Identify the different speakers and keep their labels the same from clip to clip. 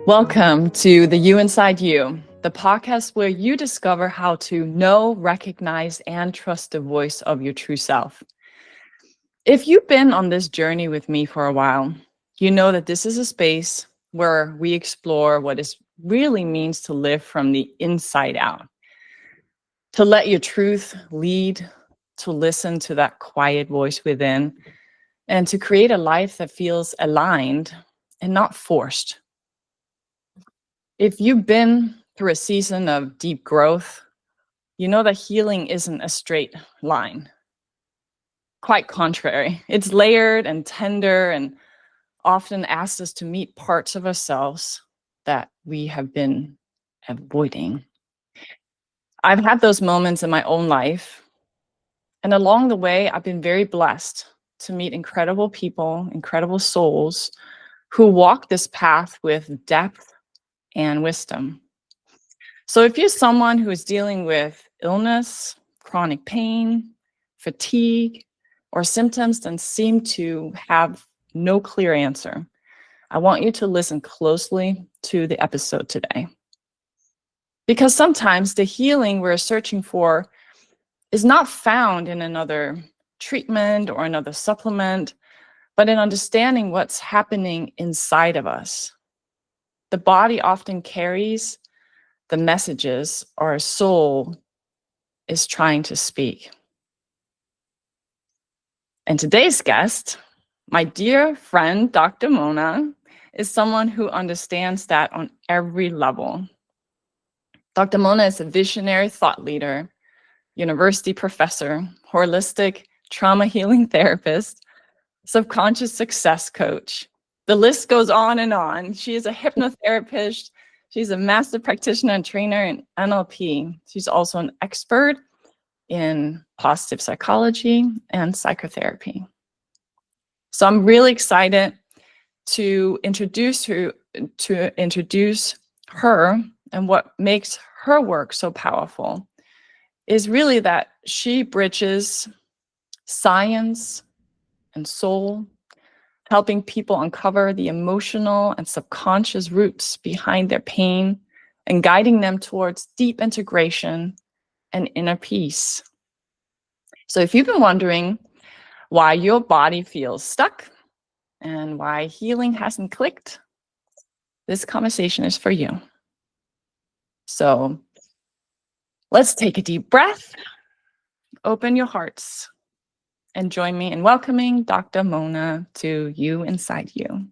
Speaker 1: Welcome to The You Inside You, the podcast where you discover how to know, recognize, and trust the voice of your true self. If you've been on this journey with me for a while, you know that this is a space where we explore what it really means to live from the inside out, to let your truth lead, to listen to that quiet voice within, and to create a life that feels aligned and not forced. If you've been through a season of deep growth, you know that healing isn't a straight line. Quite contrary, it's layered and tender and often asks us to meet parts of ourselves that we have been avoiding. I've had those moments in my own life, and along the way, I've been very blessed to meet incredible people, incredible souls who walk this path with depth and wisdom. So if you're someone who is dealing with illness, chronic pain, fatigue, or symptoms that seem to have no clear answer, I want you to listen closely to the episode today. Because sometimes the healing we're searching for is not found in another treatment or another supplement, but in understanding what's happening inside of us. The body often carries the messages our soul is trying to speak. And today's guest, my dear friend, Dr. Mona, is someone who understands that on every level. Dr. Mona is a visionary thought leader, university professor, holistic trauma healing therapist, subconscious success coach. The list goes on and on. She is a hypnotherapist. She's a master practitioner and trainer in NLP. She's also an expert in positive psychology and psychotherapy. So I'm really excited to introduce her, and what makes her work so powerful is really that she bridges science and soul, helping people uncover the emotional and subconscious roots behind their pain and guiding them towards deep integration and inner peace. So if you've been wondering why your body feels stuck and why healing hasn't clicked, this conversation is for you. So let's take a deep breath, open your hearts, and join me in welcoming Dr. Mona to You Inside You.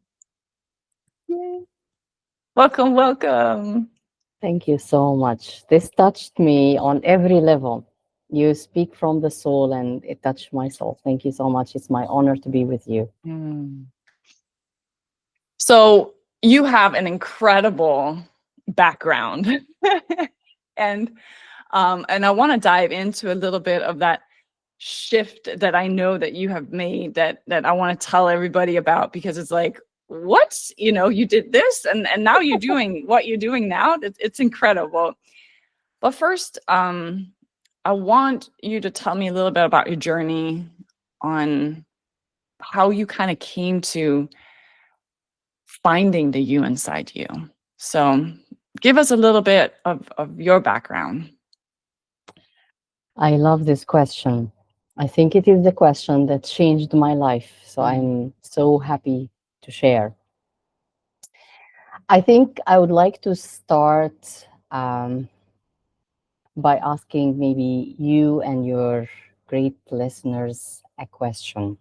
Speaker 1: Yay. Welcome, welcome.
Speaker 2: Thank you so much. This touched me on every level. You speak from the soul and it touched my soul. Thank you so much. It's my honor to be with you.
Speaker 1: So you have an incredible background. and I want to dive into a little bit of that shift that I know that you have made that I want to tell everybody about, because it's like, what? You did this and now you're doing what you're doing now. It's incredible. But first, I want you to tell me a little bit about your journey on how you kind of came to finding the you inside you. So give us a little bit of your background.
Speaker 2: I love this question. I think it is the question that changed my life. So I'm so happy to share. I think I would like to start by asking maybe you and your great listeners a question.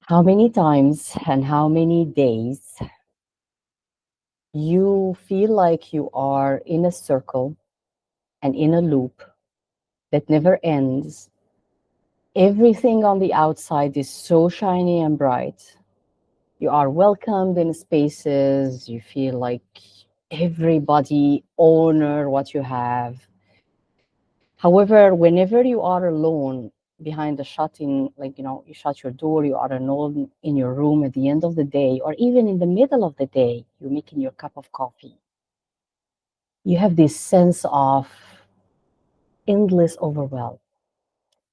Speaker 2: How many times and how many days you feel like you are in a circle and in a loop that never ends? Everything on the outside is so shiny and bright. You are welcomed in spaces. You feel like everybody honor what you have. However, whenever you are alone behind the shutting, you shut your door, you are alone in your room at the end of the day, or even in the middle of the day, you're making your cup of coffee. You have this sense of endless overwhelm,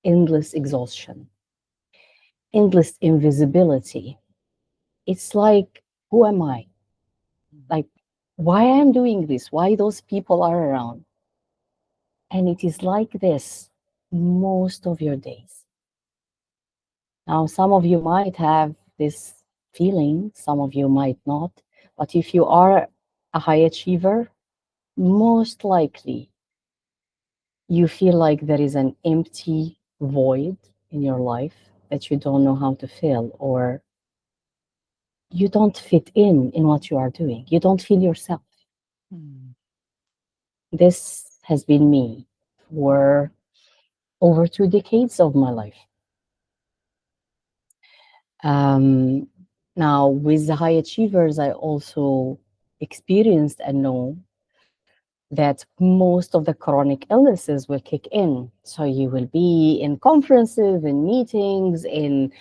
Speaker 2: endless exhaustion, endless invisibility. It's like, who am I? Like, why I am doing this? Why those people are around? And it is like this most of your days. Now, some of you might have this feeling, some of you might not. But if you are a high achiever, most likely you feel like there is an empty void in your life that you don't know how to fill, or you don't fit in what you are doing. You don't feel yourself.
Speaker 1: Mm.
Speaker 2: This has been me for over 2 decades of my life. Um, Now, with the high achievers, I also experienced and know that most of the chronic illnesses will kick in. So you will be in conferences, in meetings, in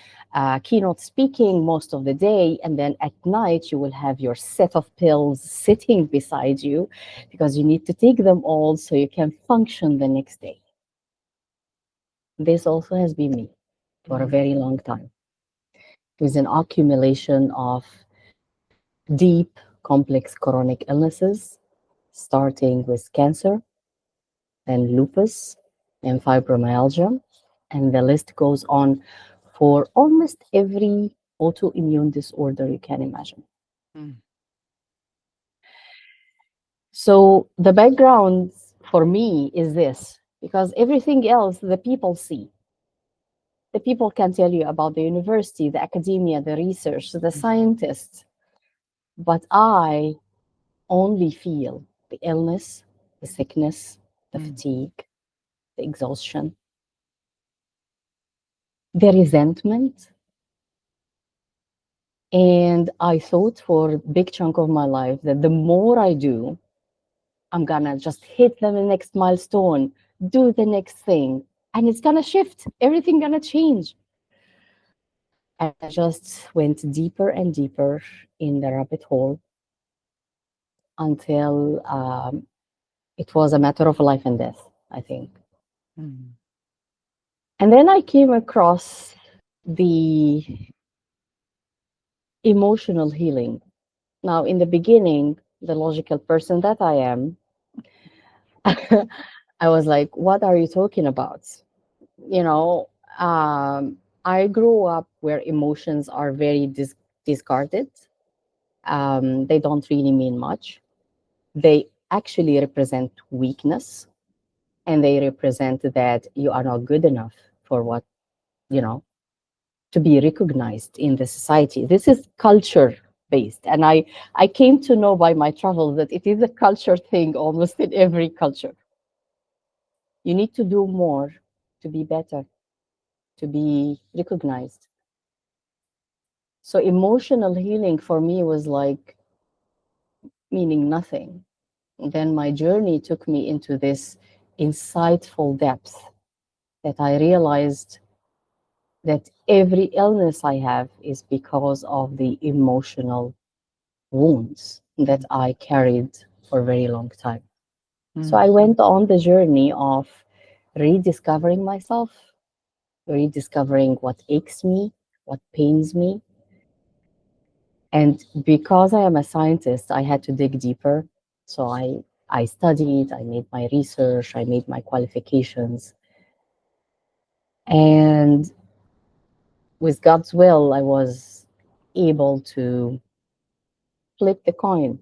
Speaker 2: keynote speaking most of the day. And then at night, you will have your set of pills sitting beside you because you need to take them all so you can function the next day. This also has been me for a
Speaker 1: Mm.
Speaker 2: very long time. It was an accumulation of deep, complex chronic illnesses, starting with cancer, then lupus, and fibromyalgia, and the list goes on for almost every autoimmune disorder you can imagine.
Speaker 1: Mm.
Speaker 2: So the background for me is this, because everything else the people see. The people can tell you about the university, the academia, the research, the scientists, but I only feel the illness, the sickness, the
Speaker 1: Mm.
Speaker 2: fatigue, the exhaustion, the resentment. And I thought for a big chunk of my life that the more I do, I'm gonna just hit the next milestone, do the next thing, and it's gonna shift. Everything gonna change. And I just went deeper and deeper in the rabbit hole until it was a matter of life and death, I think.
Speaker 1: Mm.
Speaker 2: And then I came across the emotional healing. Now, in the beginning, the logical person that I am, I was like, what are you talking about? You know, I grew up where emotions are very discarded. They don't really mean much. They actually represent weakness, and they represent that you are not good enough for what, you know, to be recognized in the society. This is culture based. And I came to know by my travels that it is a culture thing almost in every culture. You need to do more to be better, to be recognized. So emotional healing for me was like meaning nothing. And then my journey took me into this insightful depth that I realized that every illness I have is because of the emotional wounds that I carried for a very long time. So
Speaker 1: Mm.
Speaker 2: I went on the journey of rediscovering myself, rediscovering what aches me, what pains me. And because I am a scientist, I had to dig deeper. So I studied, I made my research, I made my qualifications. And with God's will, I was able to flip the coin.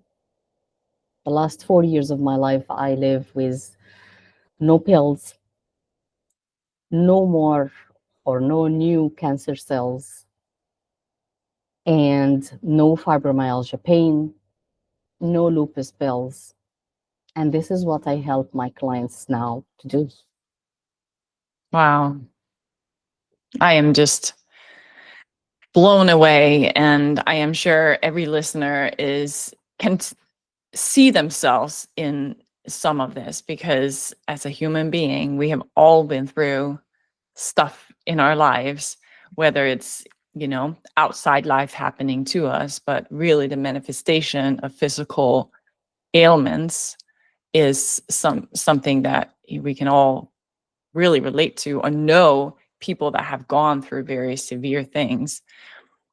Speaker 2: The last 4 years of my life, I live with no pills, no more or no new cancer cells, and no fibromyalgia pain, no lupus pills. And this is what I help my clients now to do.
Speaker 1: Wow. I am just blown away, and I am sure every listener can see themselves in some of this, because as a human being, we have all been through stuff in our lives, whether it's, outside life happening to us, but really the manifestation of physical ailments is something that we can all really relate to, or know people that have gone through very severe things.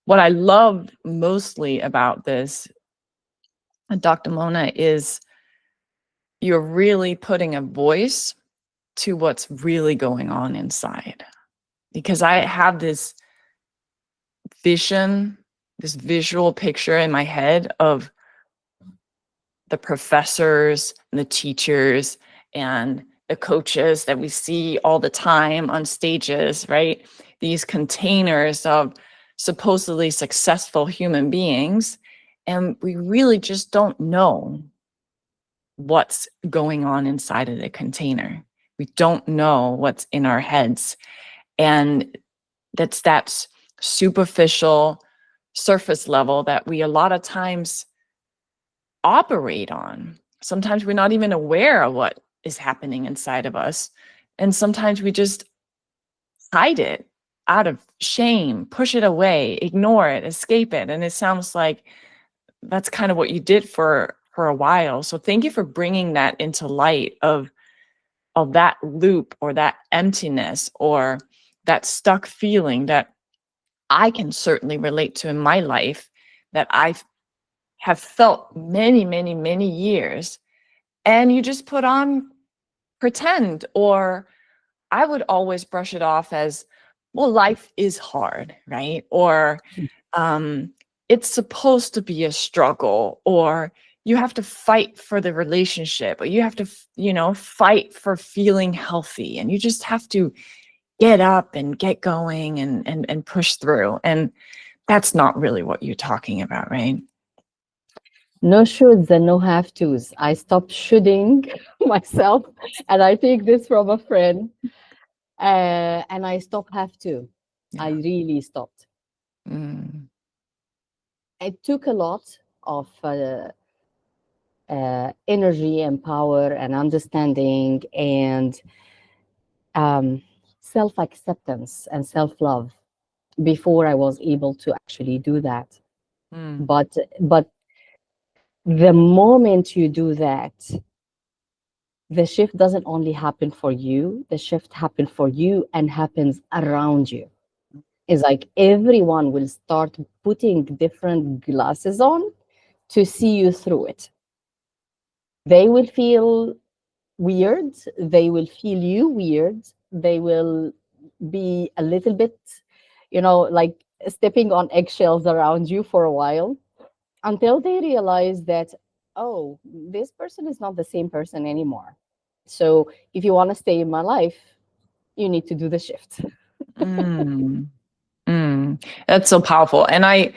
Speaker 1: What I love mostly about this Dr. Mona, is you're really putting a voice to what's really going on inside. Because I have this vision, this visual picture in my head of the professors and the teachers and the coaches that we see all the time on stages, right? These containers of supposedly successful human beings. And we really just don't know what's going on inside of the container. We don't know what's in our heads. And that's superficial surface level that we a lot of times operate on. Sometimes we're not even aware of what is happening inside of us. And sometimes we just hide it out of shame, push it away, ignore it, escape it. And it sounds like that's kind of what you did for a while. So thank you for bringing that into light of that loop or that emptiness or that stuck feeling that I can certainly relate to in my life, that I have felt many, many, many years. And you just put on pretend, or I would always brush it off as, well, life is hard, right? Or um, it's supposed to be a struggle, or you have to fight for the relationship, or you have to, fight for feeling healthy, and you just have to get up and get going and push through. And that's not really what you're talking about, right?
Speaker 2: No shoulds and no have tos. I stopped shoulding myself, and I take this from a friend. And I stopped have to. I
Speaker 1: Yeah.
Speaker 2: really stopped.
Speaker 1: Mm.
Speaker 2: It took a lot of energy and power and understanding and self acceptance and self love before I was able to actually do that.
Speaker 1: Mm.
Speaker 2: But the moment you do that, the shift doesn't only happen for you, the shift happens for you and happens around you. It's like everyone will start putting different glasses on to see you through it. They will feel weird, they will feel you weird, they will be a little bit, like stepping on eggshells around you for a while until they realize that, oh, this person is not the same person anymore. So if you want to stay in my life, you need to do the shift.
Speaker 1: Mm. Mm. That's so powerful. And I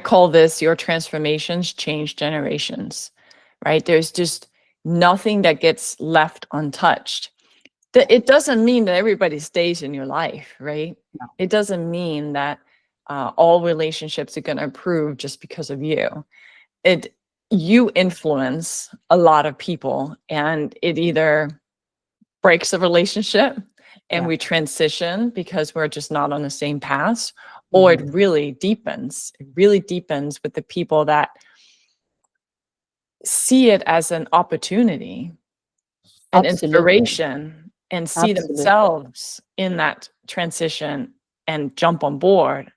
Speaker 1: call this your transformations change generations, right? There's just nothing that gets left untouched. It doesn't mean that everybody stays in your life, right?
Speaker 2: No.
Speaker 1: It doesn't mean that all relationships are going to improve just because of you. It You influence a lot of people, and it either breaks the relationship and
Speaker 2: Yeah.
Speaker 1: we transition because we're just not on the same path, or it
Speaker 2: Mhm.
Speaker 1: really deepens. It really deepens with the people that see it as an opportunity, an
Speaker 2: Absolutely.
Speaker 1: inspiration, and see
Speaker 2: Absolutely.
Speaker 1: themselves in that transition and jump on board.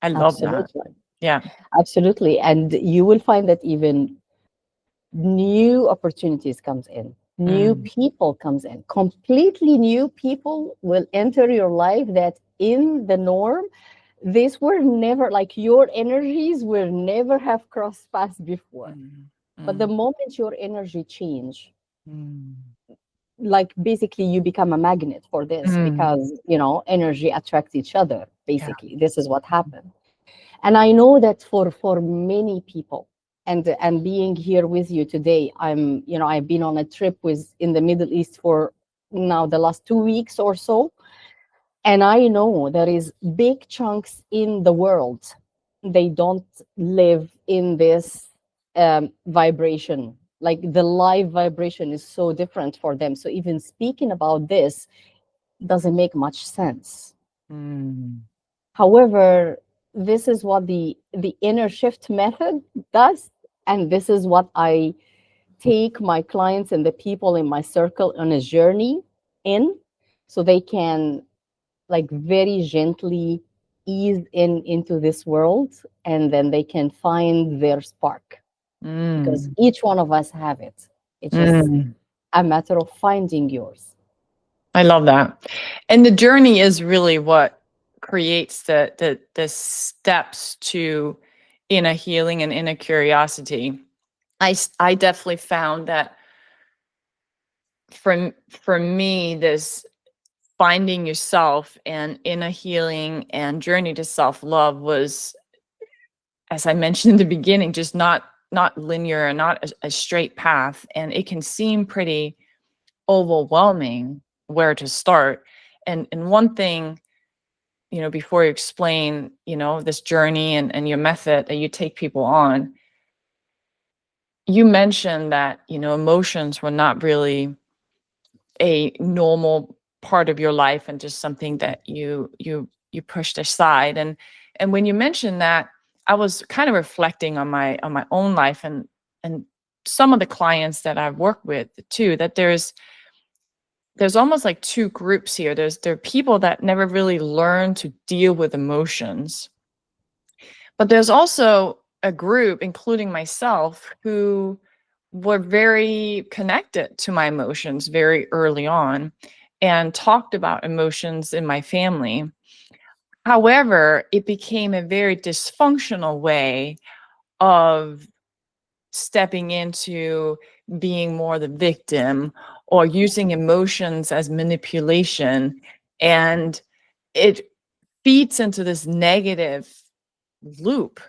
Speaker 1: I love that.
Speaker 2: Absolutely.
Speaker 1: Yeah.
Speaker 2: Absolutely. And you will find that even new opportunities comes in, new
Speaker 1: Mm,
Speaker 2: people comes in, completely new people will enter your life that in the norm, these were never, like, your energies will never have crossed paths before.
Speaker 1: mm,
Speaker 2: But the
Speaker 1: mm,
Speaker 2: moment your energy change,
Speaker 1: mm,
Speaker 2: like basically you become a magnet for this
Speaker 1: mm.
Speaker 2: because energy attracts each other.
Speaker 1: Yeah.
Speaker 2: Basically, this is what happened. And I know that for many people, and being here with you today, I've been on a trip with in the Middle East for now the last 2 weeks or so, and I know there is big chunks in the world, they don't live in this vibration. Like the live vibration is so different for them. So even speaking about this doesn't make much sense.
Speaker 1: Mm,
Speaker 2: However, this is what the inner shift method does, and this is what I take my clients and the people in my circle on a journey in, so they can like very gently ease in into this world, and then they can find their spark. because
Speaker 1: Mm.
Speaker 2: each one of us have it. It's just
Speaker 1: Mm.
Speaker 2: a matter of finding yours.
Speaker 1: I love that. And the journey is really what creates the steps to inner healing and inner curiosity. I definitely found that for me, this finding yourself and inner healing and journey to self-love was, as I mentioned in the beginning, just not linear and not a straight path. And it can seem pretty overwhelming where to start. And one thing, before you explain, this journey and your method that you take people on, you mentioned that, emotions were not really a normal part of your life and just something that you pushed aside. And when you mentioned that, I was kind of reflecting on my own life and some of the clients that I've worked with too, that there's almost like two groups here. There are people that never really learn to deal with emotions, but there's also a group, including myself, who were very connected to my emotions very early on and talked about emotions in my family. However, it became a very dysfunctional way of stepping into being more the victim or using emotions as manipulation. And it feeds into this negative loop.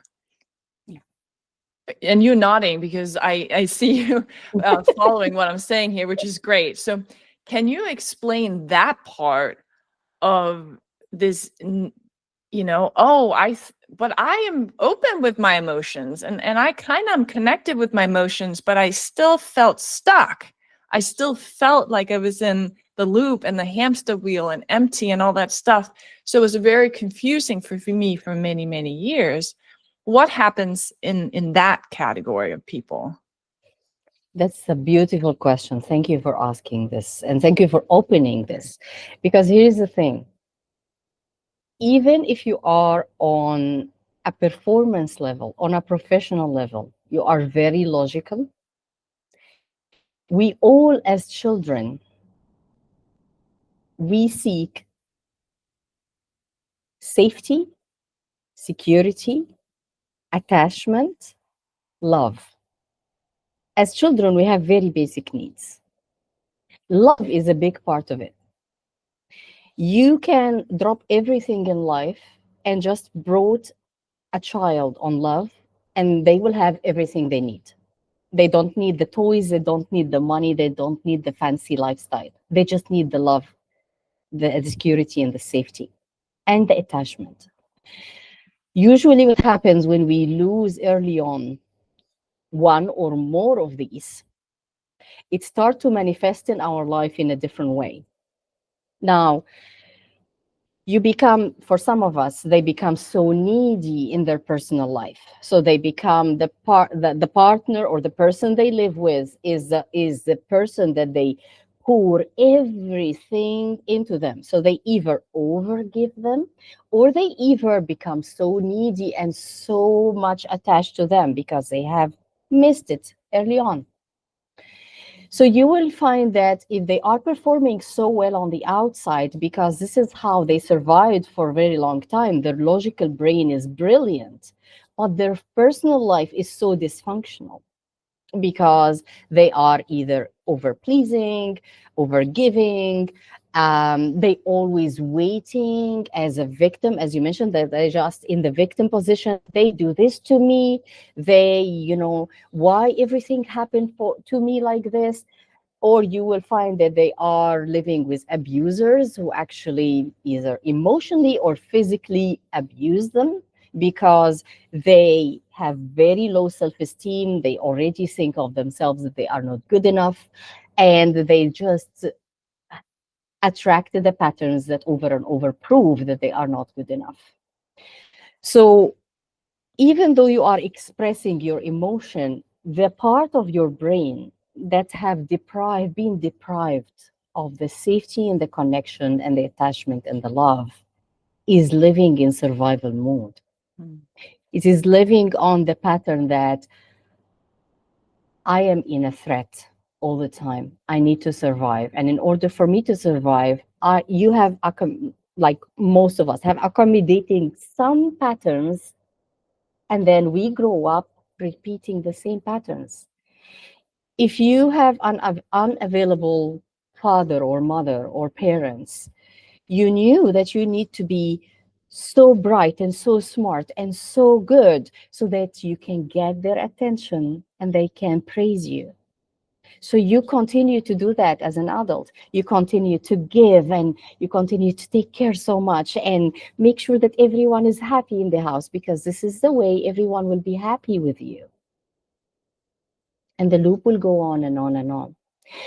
Speaker 1: And you nodding because I see you following what I'm saying here, which is great. So can you explain that part of this, but I am open with my emotions and I kind of am connected with my emotions, but I still felt stuck. I still felt like I was in the loop and the hamster wheel and empty and all that stuff. So it was very confusing for me for many, many years. What happens in that category of people?
Speaker 2: That's a beautiful question. Thank you for asking this. And thank you for opening this. Because here's the thing, even if you are on a performance level, on a professional level, you are very logical. We all, as children, we seek safety, security, attachment, love. As children, we have very basic needs. Love is a big part of it. You can drop everything in life and just brought a child on love, and they will have everything they need. They don't need the toys, they don't need the money, they don't need the fancy lifestyle. They just need the love, the security, and the safety, and the attachment. Usually, what happens when we lose early on one or more of these, it starts to manifest in our life in a different way. Now, you become, for some of us, they become so needy in their personal life. So they become the partner or the person they live with is the person that they pour everything into them. So they either overgive them or they either become so needy and so much attached to them because they have missed it early on. So you will find that if they are performing so well on the outside, because this is how they survived for a very long time, their logical brain is brilliant, but their personal life is so dysfunctional because they are either over pleasing, over giving. They always waiting as a victim, as you mentioned, that they're just in the victim position. They do this to me. They, why everything happened to me like this? Or you will find that they are living with abusers who actually either emotionally or physically abuse them because they have very low self-esteem. They already think of themselves that they are not good enough, and they just attract the patterns that over and over prove that they are not good enough. So even though you are expressing your emotion, the part of your brain that have been deprived of the safety and the connection and the attachment and the love is living in survival mode.
Speaker 1: Mm.
Speaker 2: It is living on the pattern that I am in a threat all the time. I need to survive. And in order for me to survive, you have, like most of us, have accommodating some patterns. And then we grow up repeating the same patterns. If you have an unavailable father or mother or parents, you knew that you need to be so bright and so smart and so good so that you can get their attention and they can praise you. So you continue to do that as an adult. You continue to give and you continue to take care so much and make sure that everyone is happy in the house because this is the way everyone will be happy with you. And the loop will go on and on and on.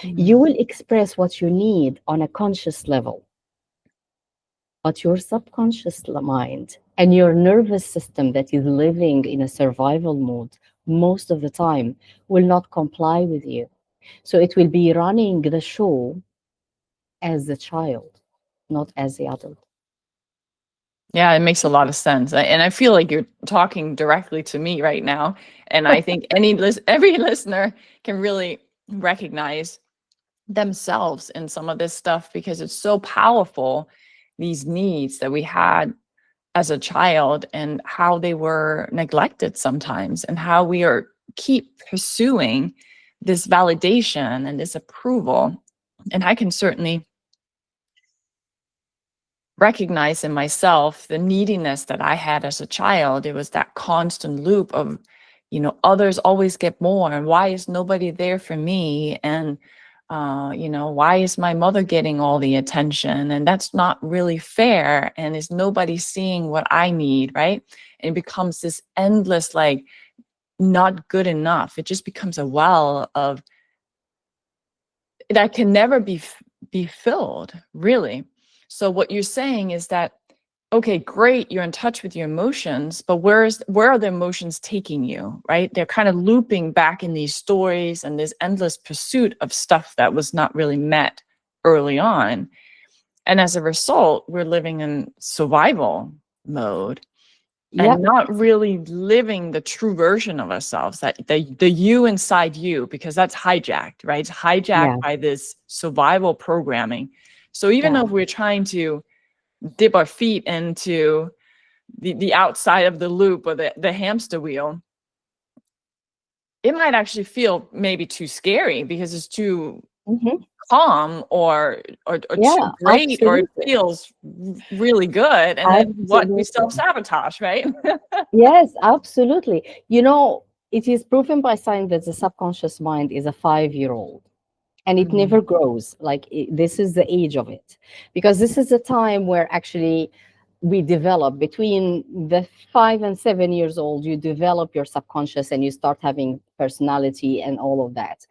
Speaker 2: You
Speaker 1: Mm.
Speaker 2: will express what you need on a conscious level, but your subconscious mind and your nervous system that is living in a survival mode most of the time will not comply with you. So it will be running the show as the child, not as the adult.
Speaker 1: Yeah, it makes a lot of sense. And I feel like you're talking directly to me right now. And I think every listener can really recognize themselves in some of this stuff because it's so powerful, these needs that we had as a child and how they were neglected sometimes and how we are keep pursuing this validation and this approval. And I can certainly recognize in myself the neediness that I had as a child. It was that constant loop of, others always get more, and why is nobody there for me? And, why is my mother getting all the attention? And that's not really fair. And is nobody seeing what I need? Right. And it becomes this endless, like, not good enough. It just becomes a well of that can never be filled, really. So what you're saying is that, okay, great, you're in touch with your emotions, but where are the emotions taking you, right? They're kind of looping back in these stories and this endless pursuit of stuff that was not really met early on. And as a result, we're living in survival mode
Speaker 2: Yeah,
Speaker 1: and not really living the true version of ourselves, that the you inside you, because that's hijacked, right? It's hijacked
Speaker 2: yeah,
Speaker 1: by this survival programming. So even
Speaker 2: yeah.
Speaker 1: if we're trying to dip our feet into the outside of the loop or the hamster wheel, it might actually feel maybe too scary because it's too
Speaker 2: Hmm.
Speaker 1: calm or too
Speaker 2: Yeah,
Speaker 1: great, or it
Speaker 2: absolutely.
Speaker 1: feels really good. And then what, we
Speaker 2: Absolutely.
Speaker 1: self-sabotage, right?
Speaker 2: Yes, absolutely. It is proven by science that the subconscious mind is a 5-year-old and it
Speaker 1: Mm,
Speaker 2: never grows. Like this is the age of it, because this is the time where actually we develop between the 5 and 7 years old. You develop your subconscious and you start having personality and all of that.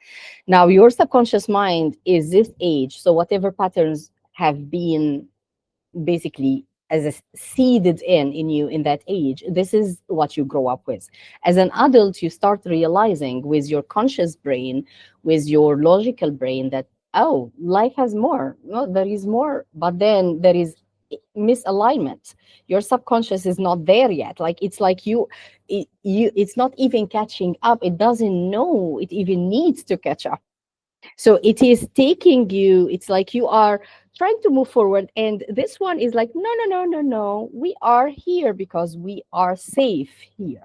Speaker 2: Now, your subconscious mind is this age. So, whatever patterns have been basically as a seeded in you in that age, this is what you grow up with. As an adult, you start realizing with your conscious brain, with your logical brain, that, oh, life has more. No, there is more, but then there is misalignment. Your subconscious is not there yet. Like it's like it's not even catching up. It doesn't know it even needs to catch up. So it is taking you, it's like you are trying to move forward. And this one is like, no, no, no, no, no. We are here because we are safe here.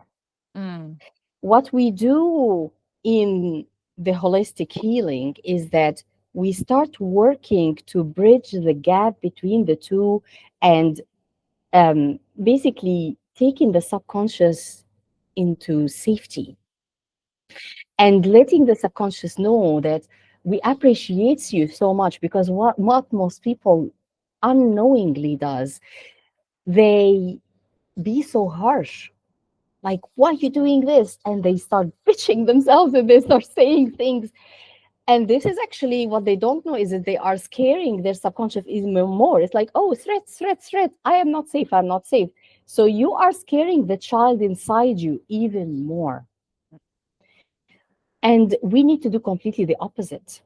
Speaker 1: mm,
Speaker 2: What we do in the holistic healing is that we start working to bridge the gap between the two and basically taking the subconscious into safety and letting the subconscious know that we appreciate you so much, because what most people unknowingly does, they be so harsh, like, why are you doing this? And they start bitching themselves and they start saying things. And this is actually what they don't know, is that they are scaring their subconscious even more. It's like, oh, threats, threats, threats, I am not safe, I'm not safe. So you are scaring the child inside you even more. And we need to do completely the opposite.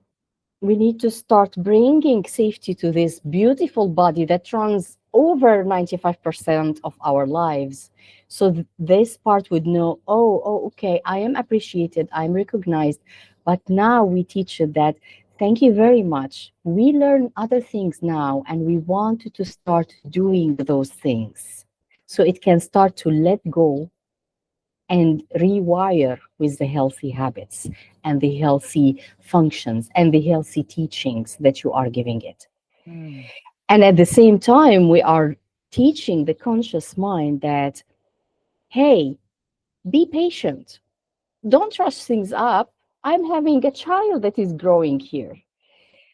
Speaker 2: We need to start bringing safety to this beautiful body that runs over 95% of our lives. So this part would know, oh, okay, I am appreciated, I'm recognized, But now we teach it that, thank you very much. We learn other things now, and we want you to start doing those things so it can start to let go and rewire with the healthy habits and the healthy functions and the healthy teachings that you are giving it.
Speaker 1: Mm.
Speaker 2: And at the same time, we are teaching the conscious mind that, hey, be patient. Don't rush things up. I'm having a child that is growing here.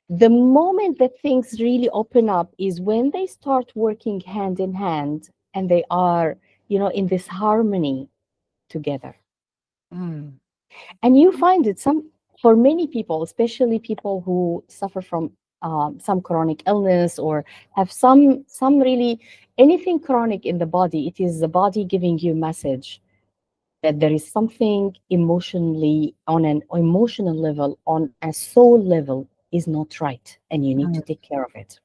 Speaker 2: The moment that things really open up is when they start working hand in hand and they are, in this harmony together.
Speaker 1: Mm.
Speaker 2: And you find it for many people, especially people who suffer from some chronic illness or have some really anything chronic in the body. It is the body giving you a message that there is something emotionally, on an emotional level, on a soul level, is not right, and you need to
Speaker 1: Mm.
Speaker 2: take care of it.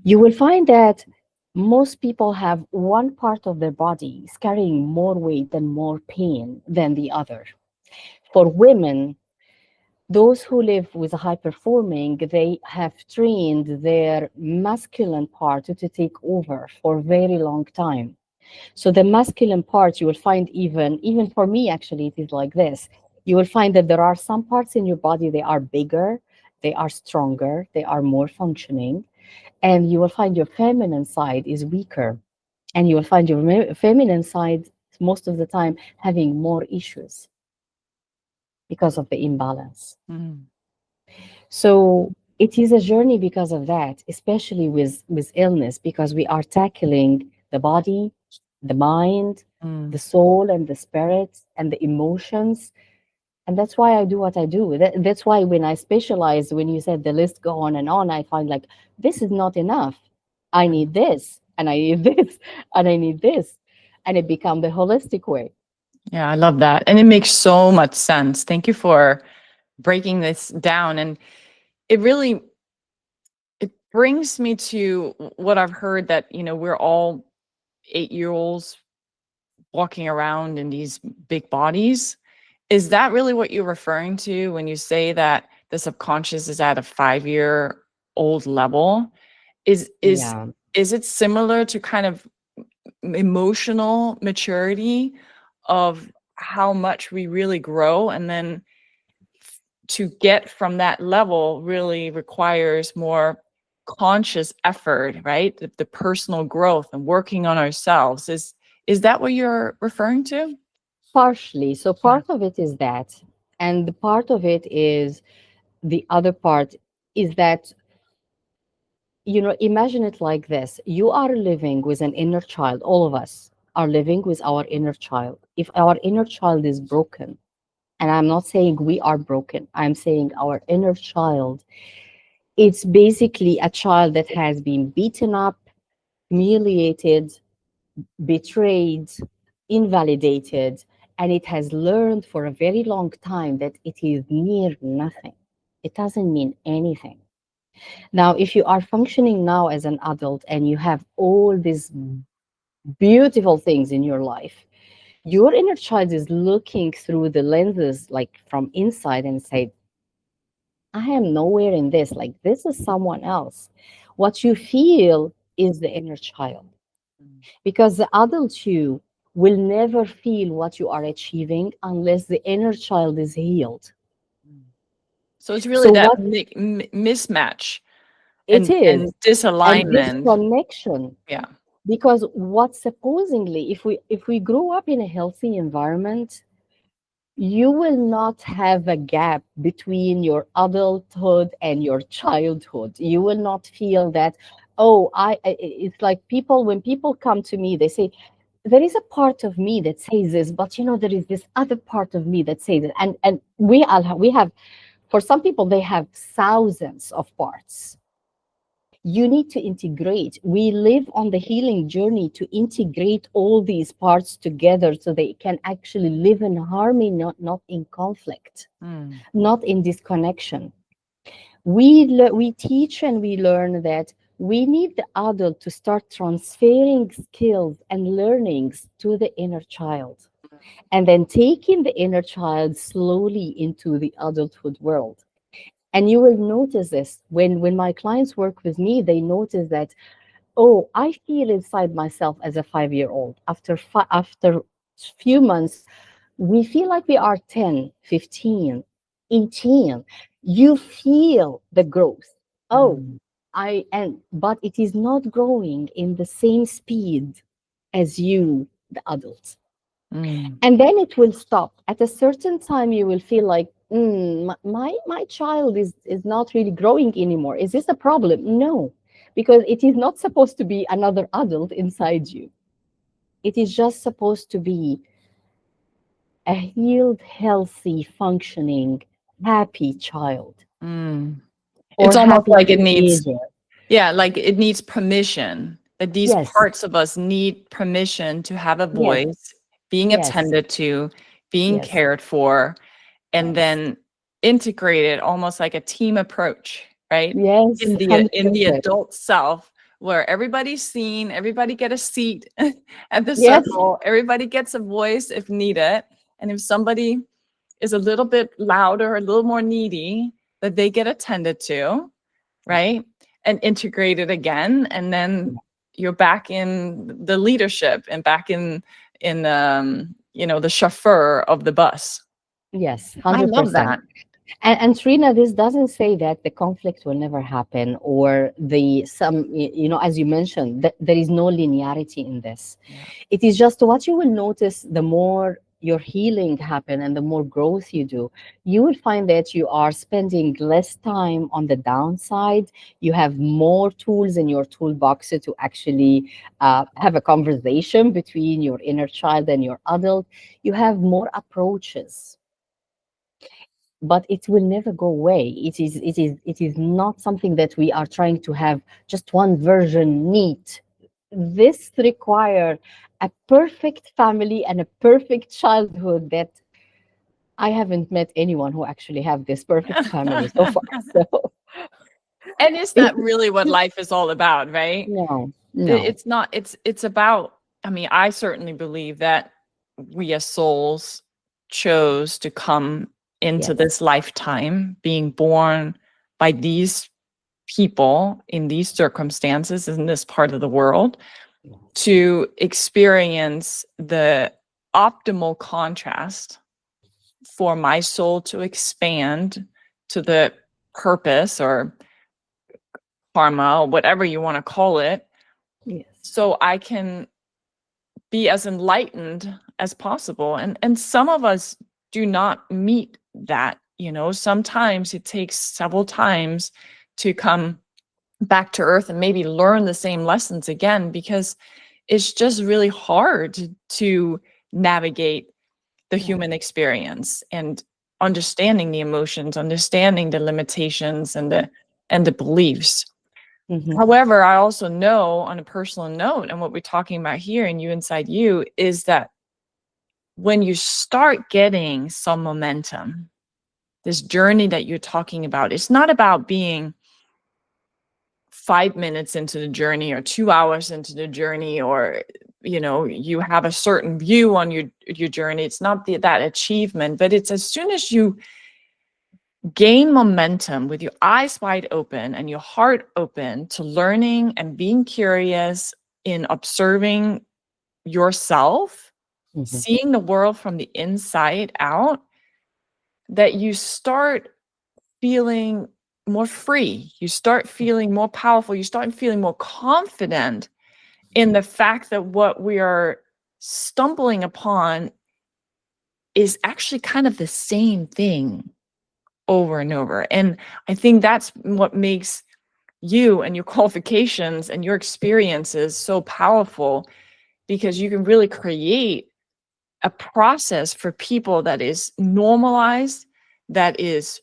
Speaker 2: You will find that most people have one part of their body is carrying more weight and more pain than the other. For women, those who live with a high performing, they have trained their masculine part to take over for a very long time. So the masculine part, you will find, even for me, actually, it is like this. You will find that there are some parts in your body, they are bigger, they are stronger, they are more functioning. And you will find your feminine side is weaker. And you will find your feminine side most of the time having more issues because of the imbalance.
Speaker 1: Mm.
Speaker 2: So it is a journey because of that, especially with illness, because we are tackling the body, the mind, the
Speaker 1: Mm.
Speaker 2: soul, and the spirit, and the emotions. And that's why I do what I do. That's why when I specialize, when you said the list go on, I find like, this is not enough. I
Speaker 1: Mm.
Speaker 2: need this, and I need this, and I need this. And it become the holistic way.
Speaker 1: Yeah, I love that. And it makes so much sense. Thank you for breaking this down. And it really it brings me to what I've heard that, we're all 8-year-olds walking around in these big bodies. Is that really what you're referring to when you say that the subconscious is at a 5-year old level? Is is
Speaker 2: Yeah.
Speaker 1: is it similar to kind of emotional maturity of how much we really grow, and then to get from that level really requires more conscious effort, right? The personal growth and working on ourselves. Is that what you're referring to?
Speaker 2: Partially. So
Speaker 1: Yeah.
Speaker 2: part of it is that. And the part of it is the other part is that, imagine it like this. You are living with an inner child. All of us are living with our inner child. If our inner child is broken, and I'm not saying we are broken, I'm saying our inner child, it's basically a child that has been beaten up, humiliated, betrayed, invalidated, and it has learned for a very long time that it is near nothing. It doesn't mean anything. Now, if you are functioning now as an adult and you have all these beautiful things in your life, your inner child is looking through the lenses like from inside and say, I am nowhere in this. Like, this is someone else. What you feel is the inner child,
Speaker 1: Mm.
Speaker 2: because the adult you will never feel what you are achieving unless the inner child is healed.
Speaker 1: Mm. So it's really
Speaker 2: So
Speaker 1: that
Speaker 2: what
Speaker 1: mismatch
Speaker 2: it is,
Speaker 1: and
Speaker 2: and
Speaker 1: disalignment.
Speaker 2: disconnection,
Speaker 1: Yeah.
Speaker 2: because what supposedly, if we grow up in a healthy environment, you will not have a gap between your adulthood and your childhood. You will not feel that, oh, it's like people, when people come to me, they say, there is a part of me that says this, but there is this other part of me that says it. And we have, for some people, they have thousands of parts. You need to integrate. We live on the healing journey to integrate all these parts together so they can actually live in harmony, not in conflict,
Speaker 1: Mm.
Speaker 2: not in disconnection. We teach and we learn that we need the adult to start transferring skills and learnings to the inner child. and then taking the inner child slowly into the adulthood world. And you will notice this when my clients work with me, they notice that, oh, I feel inside myself as a 5-year-old. After few months, we feel like we are 10, 15, 18. You feel the growth. Oh,
Speaker 1: Mm,
Speaker 2: but it is not growing in the same speed as you, the adults.
Speaker 1: mm,
Speaker 2: And then it will stop. At a certain time, you will feel like, my child is not really growing anymore. Is this a problem? No, because it is not supposed to be another adult inside you. It is just supposed to be a healed, healthy, functioning, happy child
Speaker 1: mm.
Speaker 2: or
Speaker 1: It's almost
Speaker 2: happy
Speaker 1: like it needs,
Speaker 2: teenager.
Speaker 1: yeah, like it needs permission. That these
Speaker 2: Yes,
Speaker 1: parts of us need permission to have a
Speaker 2: yes,
Speaker 1: voice, being
Speaker 2: yes,
Speaker 1: attended to, being
Speaker 2: yes,
Speaker 1: cared for, and
Speaker 2: yes,
Speaker 1: then integrated almost like a team approach, right?
Speaker 2: yes,
Speaker 1: In the
Speaker 2: 100%.
Speaker 1: adult self, where everybody's seen, everybody get a seat at the
Speaker 2: Yes,
Speaker 1: circle, everybody gets a voice if needed. And if somebody is a little bit louder, a little more needy, that they get attended to, right? And integrated again. And then you're back in the leadership and back in the chauffeur of the bus.
Speaker 2: yes,
Speaker 1: I love
Speaker 2: 100%.
Speaker 1: that.
Speaker 2: And Trina, this doesn't say that the conflict will never happen or as you mentioned, that there is no linearity in this.
Speaker 1: Yeah.
Speaker 2: It is just what you will notice the more your healing happen and the more growth you do, you will find that you are spending less time on the downside. You have more tools in your toolbox to actually have a conversation between your inner child and your adult. You have more approaches, but it will never go away. It is not something that we are trying to have just one version neat. This require a perfect family and a perfect childhood that I haven't met anyone who actually have this perfect family so far. So
Speaker 1: And is
Speaker 2: it,
Speaker 1: that really what life is all about, right?
Speaker 2: no, no,
Speaker 1: It's not, it's about, I mean, I certainly believe that we as souls chose to come into
Speaker 2: yes,
Speaker 1: this lifetime being born by these people in these circumstances in this part of the world to experience the optimal contrast for my soul to expand to the purpose or karma or whatever you want to call it,
Speaker 2: yes,
Speaker 1: so I can be as enlightened as possible. And some of us do not meet that, sometimes it takes several times to come back to earth and maybe learn the same lessons again, because it's just really hard to navigate the
Speaker 2: yeah,
Speaker 1: human experience and understanding the emotions, understanding the limitations and the beliefs.
Speaker 2: hmm,
Speaker 1: However, I also know on a personal note, and what we're talking about here in You Inside You, is that when you start getting some momentum, this journey that you're talking about, it's not about being 5 minutes into the journey or 2 hours into the journey, or you have a certain view on your journey. It's not that achievement, but it's as soon as you gain momentum with your eyes wide open and your heart open to learning and being curious in observing yourself,
Speaker 2: hmm,
Speaker 1: seeing the world from the inside out, that you start feeling more free, you start feeling more powerful, you start feeling more confident in the fact that what we are stumbling upon is actually kind of the same thing over and over. And I think that's what makes you and your qualifications and your experiences so powerful, because you can really create a process for people that is normalized, that is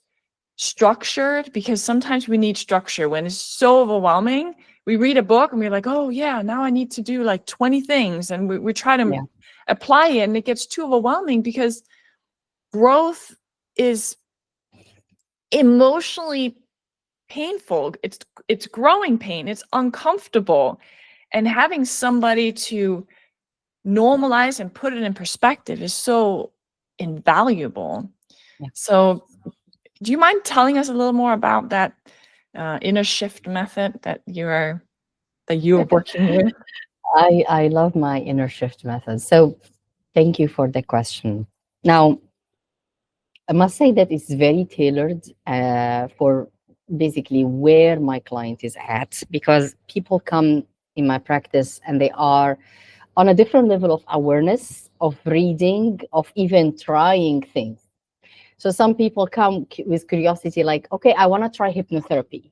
Speaker 1: structured, because sometimes we need structure when it's so overwhelming. We read a book and we're like, oh yeah, now I need to do like 20 things, and we try to
Speaker 2: yeah,
Speaker 1: apply it, and it gets too overwhelming because growth is emotionally painful. It's growing pain, it's uncomfortable, and having somebody to normalize and put it in perspective is so invaluable.
Speaker 2: Yeah.
Speaker 1: So, do you mind telling us a little more about that inner shift method that you're working with?
Speaker 2: I love my inner shift method. So thank you for the question. Now, I must say that it's very tailored for basically where my client is at, because people come in my practice and they are on a different level of awareness, of reading, of even trying things. So some people come with curiosity, like, okay, I want to try hypnotherapy,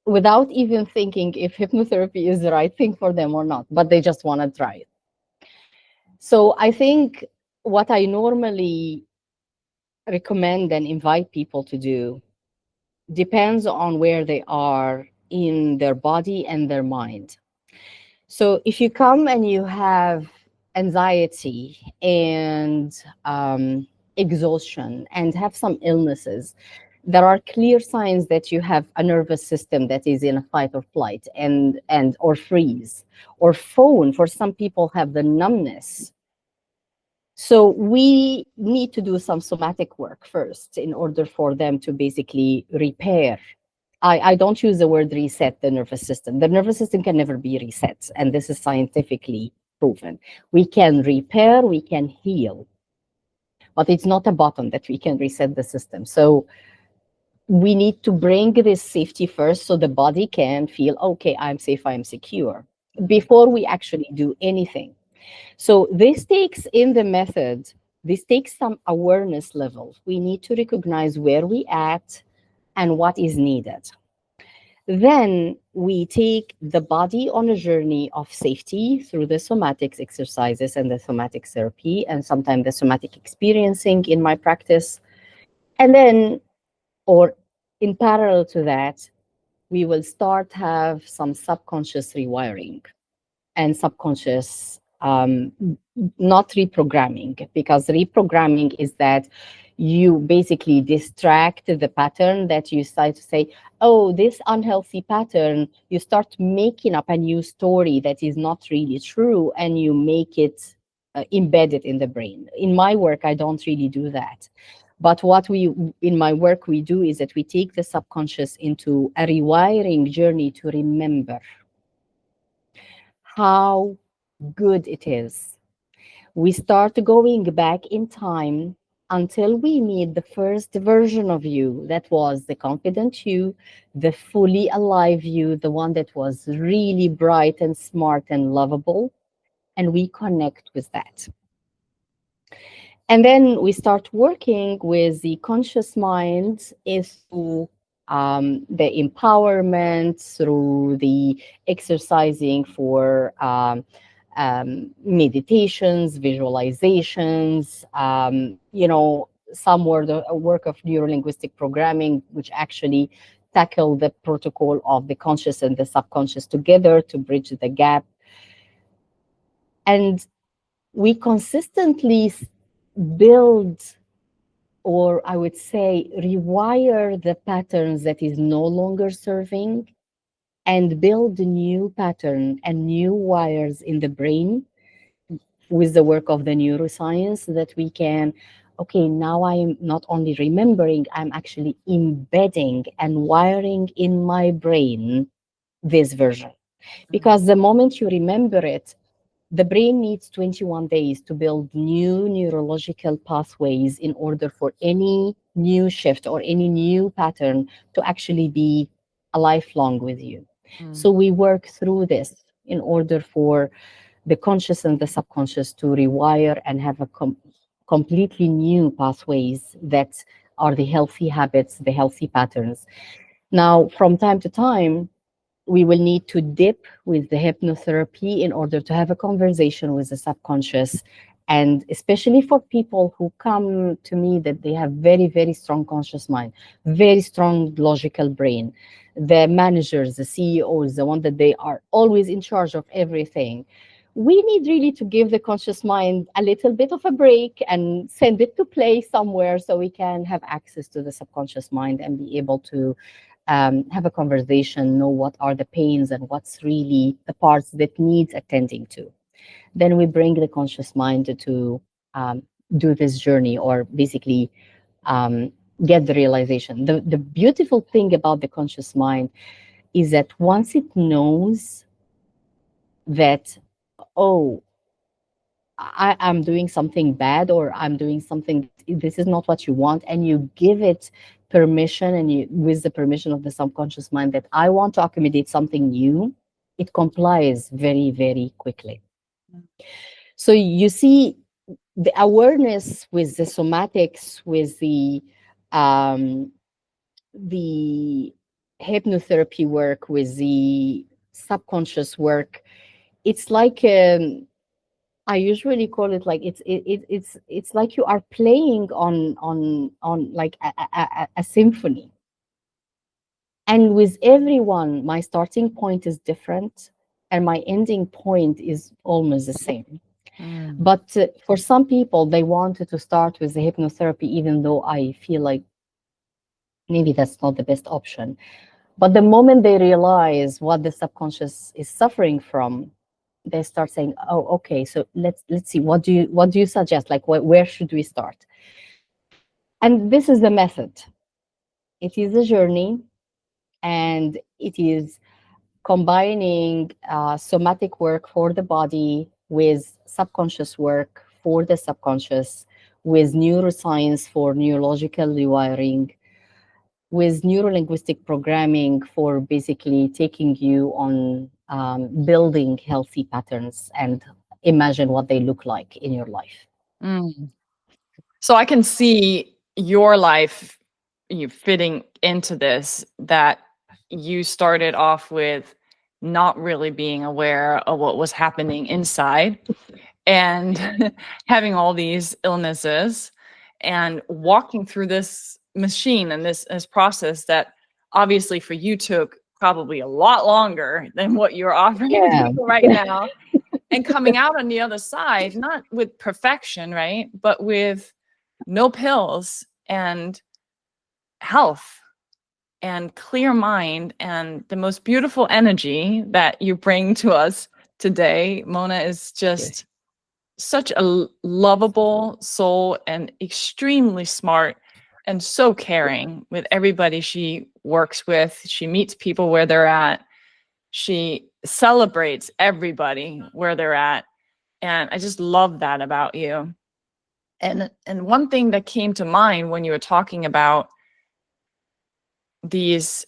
Speaker 2: without even thinking if hypnotherapy is the right thing for them or not, but they just want to try it. So I think what I normally recommend and invite people to do depends on where they are in their body and their mind. So if you come and you have anxiety and exhaustion and have some illnesses, there are clear signs that you have a nervous system that is in a fight or flight and or freeze, or phone for some people have the numbness. So we need to do some somatic work first in order for them to basically repair. I don't use the word reset the nervous system. The nervous system can never be reset, and this is scientifically proven. We can repair, we can heal, but it's not a button that we can reset the system. So we need to bring this safety first so the body can feel, okay, I'm safe, I'm secure, before we actually do anything. So this takes in the method, this takes some awareness level. We need to recognize where we at and what is needed. Then we take the body on a journey of safety through the somatics exercises and the somatic therapy, and sometimes the somatic experiencing in my practice. And then, or in parallel to that, we will start have some subconscious rewiring and subconscious not reprogramming, because reprogramming is that you basically distract the pattern that you start to say, oh, this unhealthy pattern, you start making up a new story that is not really true, and you make it embedded in the brain. In my work, I don't really do that. But what we, in my work, we do is that we take the subconscious into a rewiring journey to remember how good it is. We start going back in time until we meet the first version of you that was the confident you, the fully alive you, the one that was really bright and smart and lovable. And we connect with that. And then we start working with the conscious mind is through the empowerment, through the exercising for meditations, visualizations, some work of neurolinguistic programming, which actually tackle the protocol of the conscious and the subconscious together to bridge the gap. And we consistently build, or I would say rewire the patterns that is no longer serving, and build a new pattern and new wires in the brain with the work of the neuroscience, that we can, okay, now I'm not only remembering, I'm actually embedding and wiring in my brain this version. Because the moment you remember it, the brain needs 21 days to build new neurological pathways in order for any new shift or any new pattern to actually be a lifelong with you. So we work through this in order for the conscious and the subconscious to rewire and have a completely new pathways that are the healthy habits, the healthy patterns. Now, from time to time, we will need to dip with the hypnotherapy in order to have a conversation with the subconscious. And especially for people who come to me that they have very, very strong conscious mind, very strong logical brain, the managers, the CEOs, the one that they are always in charge of everything. We need really to give the conscious mind a little bit of a break and send it to play somewhere so we can have access to the subconscious mind and be able to have a conversation, know what are the pains and what's really the parts that needs attending to. Then we bring the conscious mind to do this journey, or basically get the realization. The beautiful thing about the conscious mind is that once it knows that, oh, I'm doing something bad, or I'm doing something, this is not what you want, and you give it permission, and you, with the permission of the subconscious mind, that I want to accommodate something new, it complies very, very quickly. So you see, the awareness with the somatics, with um, the hypnotherapy work, with the subconscious work, it's like I usually call it like it's like you are playing on like a symphony. And with everyone, my starting point is different, and my ending point is almost the same. But for some people, they wanted to start with the hypnotherapy, even though I feel like maybe that's not the best option. But the moment they realize what the subconscious is suffering from, they start saying, "Oh, okay. So let's see. What do you suggest? Like, where should we start?" And this is the method. It is a journey, and it is combining somatic work for the body with subconscious work for the subconscious, with neuroscience for neurological rewiring, with neurolinguistic programming for basically taking you on building healthy patterns and imagine what they look like in your life.
Speaker 1: So I can see your life, you fitting into this, that you started off with not really being aware of what was happening inside, and having all these illnesses, and walking through this machine and this process that obviously for you took probably a lot longer than what you're offering
Speaker 2: Yeah.
Speaker 1: people right now, and coming out on the other side, not with perfection, right, but with no pills and health and clear mind and the most beautiful energy that you bring to us today. Mona is just such a lovable soul and extremely smart and so caring with everybody she works with. She meets people where they're at. She celebrates everybody where they're at. And I just love that about you. And one thing that came to mind when you were talking about these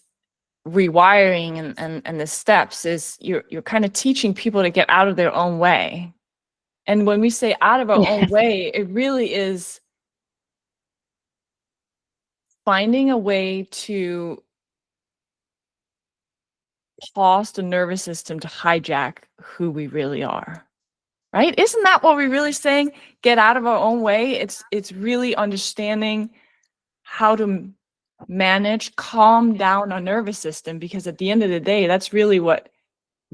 Speaker 1: rewiring and the steps is you're kind of teaching people to get out of their own way. And when we say out of our own way, it really is finding a way to pause the nervous system to hijack who we really are. Right? Isn't that what we're really saying? Get out of our own way. It's really understanding how to manage, calm down our nervous system, because at the end of the day, that's really what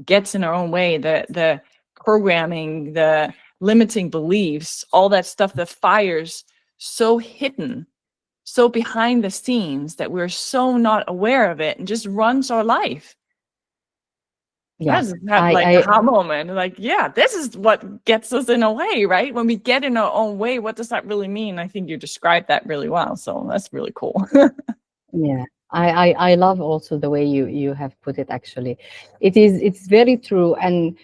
Speaker 1: gets in our own way. The programming, the limiting beliefs, all that stuff that fires so hidden, so behind the scenes that we're so not aware of it, and just runs our life.
Speaker 2: Yeah,
Speaker 1: That's like a aha moment. Like, yeah, this is what gets us in a way, right? When we get in our own way, what does that really mean? I think you described that really well. So that's really cool.
Speaker 2: yeah. I love also the way you have put it. Actually, it's very true. And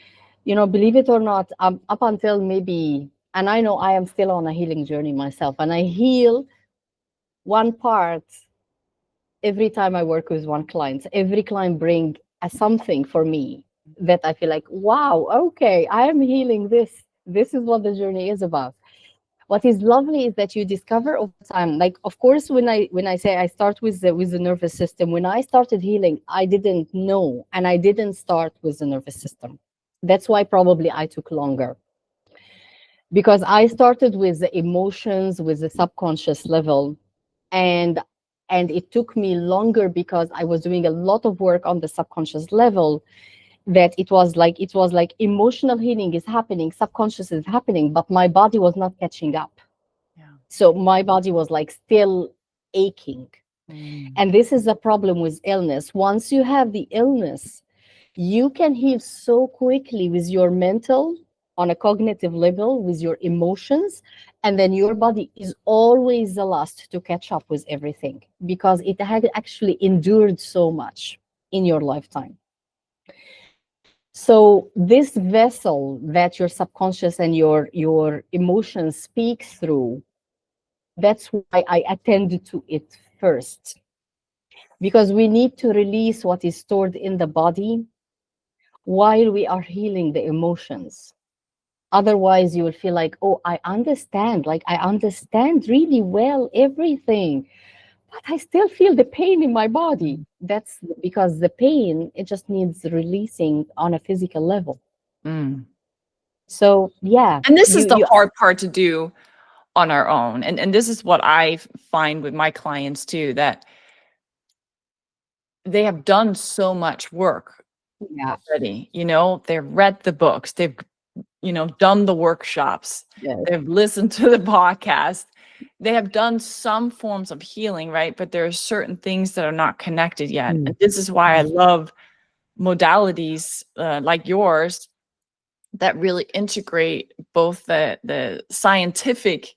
Speaker 2: believe it or not, up until maybe, and I know I am still on a healing journey myself, and I heal one part every time I work with one client. Every client bring a something for me that I feel like, wow, okay, I am healing this. This is what the journey is about. What is lovely is that you discover over time. Like, of course, when I say I start with the nervous system, when I started healing, I didn't know, and I didn't start with the nervous system. That's why probably I took longer, because I started with the emotions, with the subconscious level, and it took me longer because I was doing a lot of work on the subconscious level. That it was like emotional healing is happening, subconscious is happening, but my body was not catching up. So my body was like still aching. And this is the problem with illness. Once you have the illness, you can heal so quickly with your mental, on a cognitive level with your emotions, and then your body is always the last to catch up with everything because it had actually endured so much in your lifetime. So this vessel that your subconscious and your emotions speak through, that's why I attend to it first, because we need to release what is stored in the body while we are healing the emotions. Otherwise, you will feel like, oh, I understand, like I understand really well everything, but I still feel the pain in my body. That's because the pain, it just needs releasing on a physical level.
Speaker 1: Mm.
Speaker 2: So yeah,
Speaker 1: And this is the
Speaker 2: you
Speaker 1: hard part to do on our own. And this is what I find with my clients too, that they have done so much work
Speaker 2: yeah,
Speaker 1: already. They've read the books, they've done the workshops,
Speaker 2: yes,
Speaker 1: they've listened to the podcast, they have done some forms of healing, right? But there are certain things that are not connected yet.
Speaker 2: mm,
Speaker 1: And this is why I love modalities like yours that really integrate both the scientific
Speaker 2: yeah,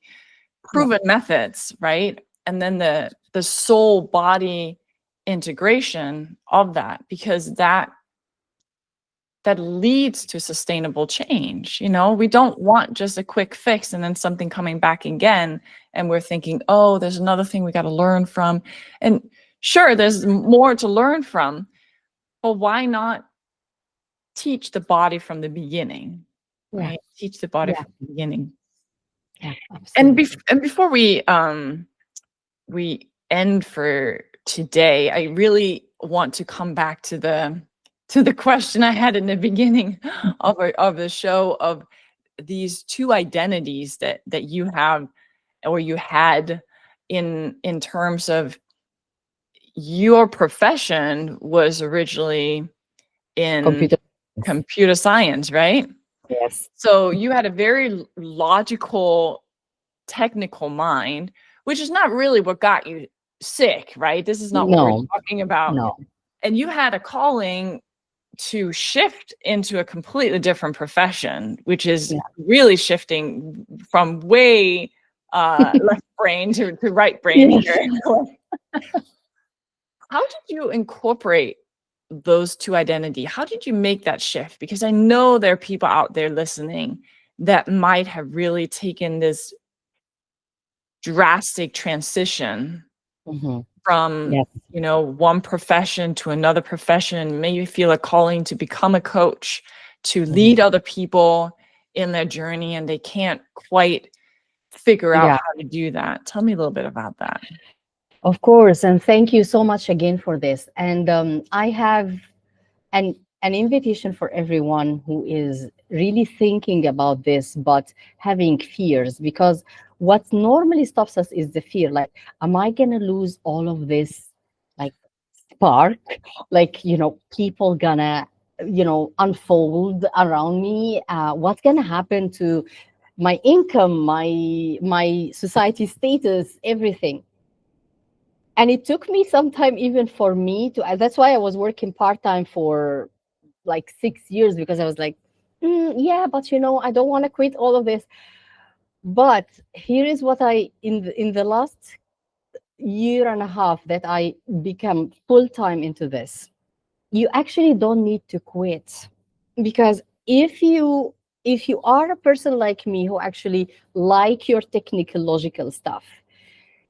Speaker 1: proven methods, right? And then the soul body integration of that, because that leads to sustainable change. We don't want just a quick fix and then something coming back again and we're thinking, oh, there's another thing we got to learn from. And sure, there's more to learn from, but why not teach the body from the beginning,
Speaker 2: yeah,
Speaker 1: right? Teach the body
Speaker 2: yeah,
Speaker 1: from the beginning.
Speaker 2: yeah,
Speaker 1: And,
Speaker 2: absolutely.
Speaker 1: and before we end for today, I really want to come back to the question I had in the beginning of the show, of these two identities that you have or you had in terms of your profession was originally in
Speaker 2: Computer.
Speaker 1: computer science, right?
Speaker 2: Yes.
Speaker 1: So you had a very logical, technical mind, which is not really what got you sick, right? This is not what we're
Speaker 2: No,
Speaker 1: talking about.
Speaker 2: no.
Speaker 1: And you had a calling to shift into a completely different profession, which is
Speaker 2: Yeah.
Speaker 1: really shifting from way left brain to right brain
Speaker 2: Yes.
Speaker 1: here. How did you incorporate those two identity? How did you make that shift? Because I know there are people out there listening that might have really taken this drastic transition
Speaker 2: Mhm.
Speaker 1: from
Speaker 2: Yes.
Speaker 1: one profession to another profession, maybe feel a calling to become a coach, to
Speaker 2: Mhm.
Speaker 1: lead other people in their journey, and they can't quite figure out
Speaker 2: Yeah,
Speaker 1: how to do that. Tell me a little bit about that.
Speaker 2: of course. And thank you so much again for this. And I have an invitation for everyone who is really thinking about this, but having fears, because what normally stops us is the fear. Like, am I going to lose all of this, like, spark? Like, people gonna, unfold around me. What's going to happen to my income, my society status, everything? And it took me some time even for me to, that's why I was working part-time for like 6 years, because I was like, yeah, but I don't want to quit all of this. But here is what I, in the last year and a half that I become full-time into this, you actually don't need to quit. Because if you are a person like me who actually like your technical logical stuff,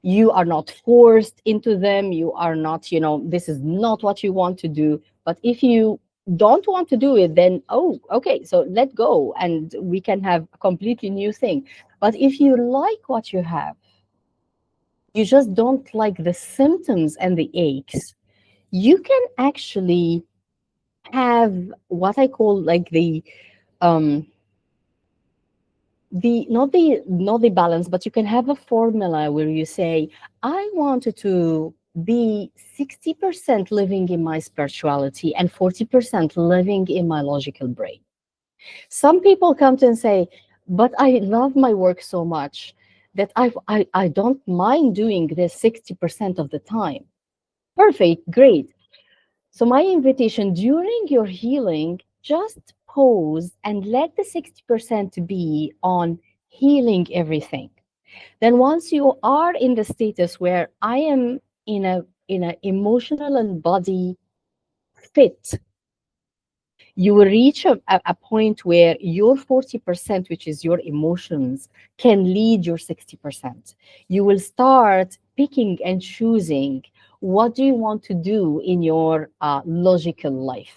Speaker 2: you are not forced into them, you are not, this is not what you want to do. But if you don't want to do it, then, oh, okay, so let go and we can have a completely new thing. But if you like what you have, you just don't like the symptoms and the aches, you can actually have what I call like um the balance, but you can have a formula where you say, I wanted to be 60% living in my spirituality and 40% living in my logical brain. Some people come to and say, but I love my work so much that I don't mind doing this 60% of the time. Perfect, great. So my invitation during your healing, just pause and let the 60% be on healing everything. Then once you are in the status where I am in a emotional and body fit, you will reach a point where your 40%, which is your emotions, can lead your 60%. You will start picking and choosing what do you want to do in your logical life.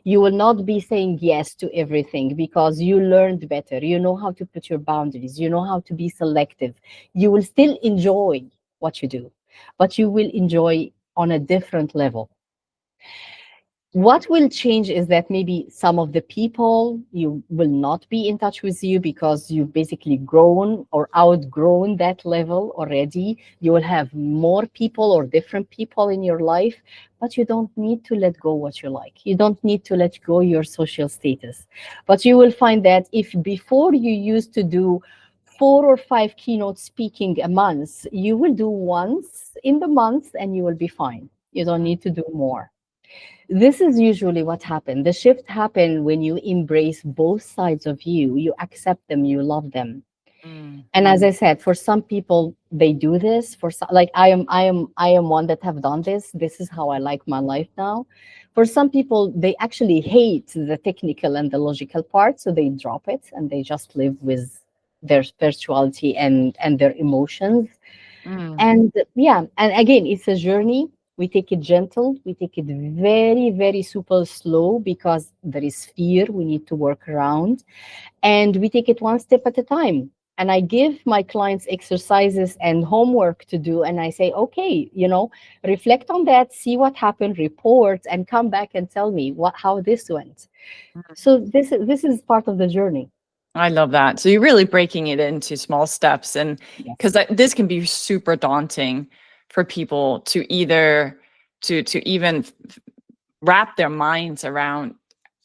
Speaker 2: You will not be saying yes to everything because you learned better. You know how to put your boundaries. You know how to be selective. You will still enjoy what you do, but you will enjoy on a different level. What will change is that maybe some of the people you will not be in touch with you because you've basically grown or outgrown that level already. You will have more people or different people in your life, but you don't need to let go what you like. You don't need to let go your social status. But you will find that if before you used to do 4 or 5 keynote speaking a month, you will do once in the month and you will be fine. You don't need to do more. This is usually what happened. The shift happened when you embrace both sides of you. You accept them, you love them.
Speaker 1: Mm.
Speaker 2: And as I said, for some people they do this. For some, like I am one that have done this. This is how I like my life now. For some people, they actually hate the technical and the logical part, so they drop it and they just live with their spirituality and their emotions.
Speaker 1: Mm.
Speaker 2: And yeah, and again, it's a journey. We take it gentle, we take it very, very super slow because there is fear we need to work around, and we take it one step at a time. And I give my clients exercises and homework to do, and I say, okay, reflect on that, see what happened, report, and come back and tell me how this went. So this is part of the journey.
Speaker 1: I love that. So you're really breaking it into small steps, and because
Speaker 2: Yes.
Speaker 1: this can be super daunting for people to either to even wrap their minds around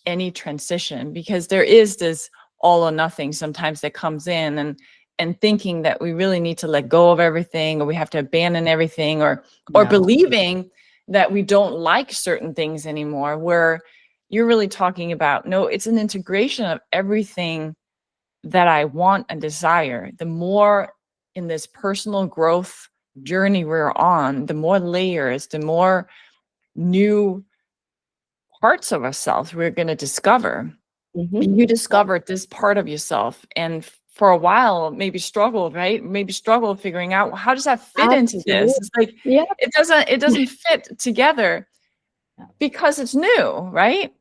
Speaker 1: any transition, because there is this all or nothing sometimes that comes in, and thinking that we really need to let go of everything, or we have to abandon everything, or
Speaker 2: Yeah.
Speaker 1: believing that we don't like certain things anymore, where you're really talking about, no, it's an integration of everything that I want and desire. The more in this personal growth journey we're on, the more layers, the more new parts of ourselves we're going to discover.
Speaker 2: Hmm.
Speaker 1: And you discovered this part of yourself, and for a while maybe struggle, right? Maybe struggle figuring out, well, how does that fit into
Speaker 2: Absolutely.
Speaker 1: this? It's like
Speaker 2: Yeah.
Speaker 1: it doesn't fit together because it's new, right?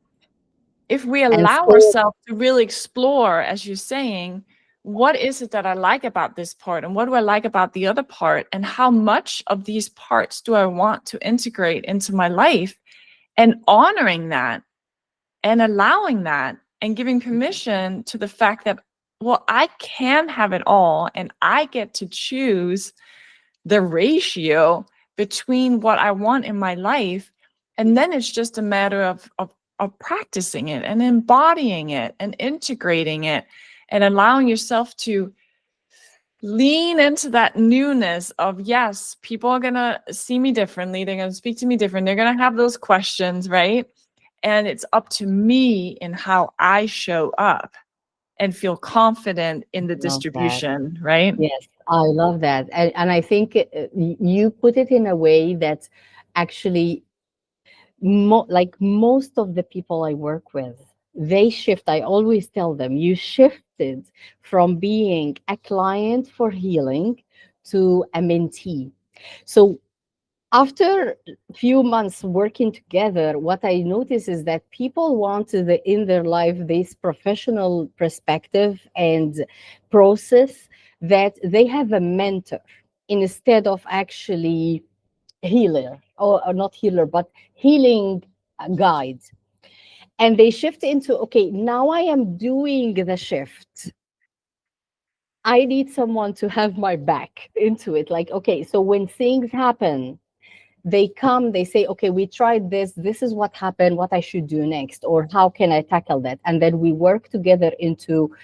Speaker 1: If we
Speaker 2: And
Speaker 1: allow
Speaker 2: so
Speaker 1: ourselves to really explore, as you're saying, what is it that I like about this part, and what do I like about the other part, and how much of these parts do I want to integrate into my life, and honoring that and allowing that and giving permission to the fact that, well, I can have it all, and I get to choose the ratio between what I want in my life. And then it's just a matter of practicing it and embodying it and integrating it and allowing yourself to lean into that newness of, yes, people are going to see me differently. They're going to speak to me different. They're going to have those questions, right? And it's up to me in how I show up and feel confident in the
Speaker 2: love that.
Speaker 1: distribution, right?
Speaker 2: Yes, I love that. And I think you put it in a way that actually, like most of the people I work with, they shift. I always tell them, you shifted from being a client for healing to a mentee. So after a few months working together, what I notice is that people want in their life this professional perspective and process, that they have a mentor instead of actually healer, or not healer, but healing guide. And they shift into, okay, now I am doing the shift. I need someone to have my back into it. Like, okay, so when things happen, they come, they say, okay, we tried this is what happened, what I should do next, or how can I tackle that, and then we work together into,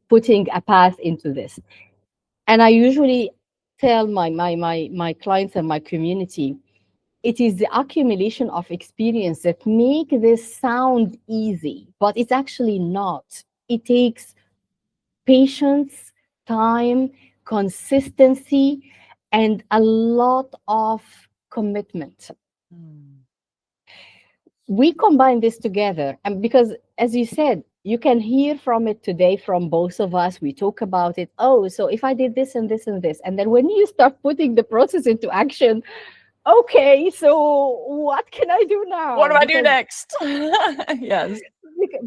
Speaker 2: putting a path into this. And I usually tell my clients and my community, it is the accumulation of experience that make this sound easy, but it's actually not. It takes patience, time, consistency, and a lot of commitment.
Speaker 1: Mm.
Speaker 2: We combine this together, and because, as you said, you can hear from it today from both of us. We talk about it. Oh, so if I did this and this and this, and then when you start putting the process into action, okay, so what can I do
Speaker 1: What
Speaker 2: now?
Speaker 1: do I do next? Yes.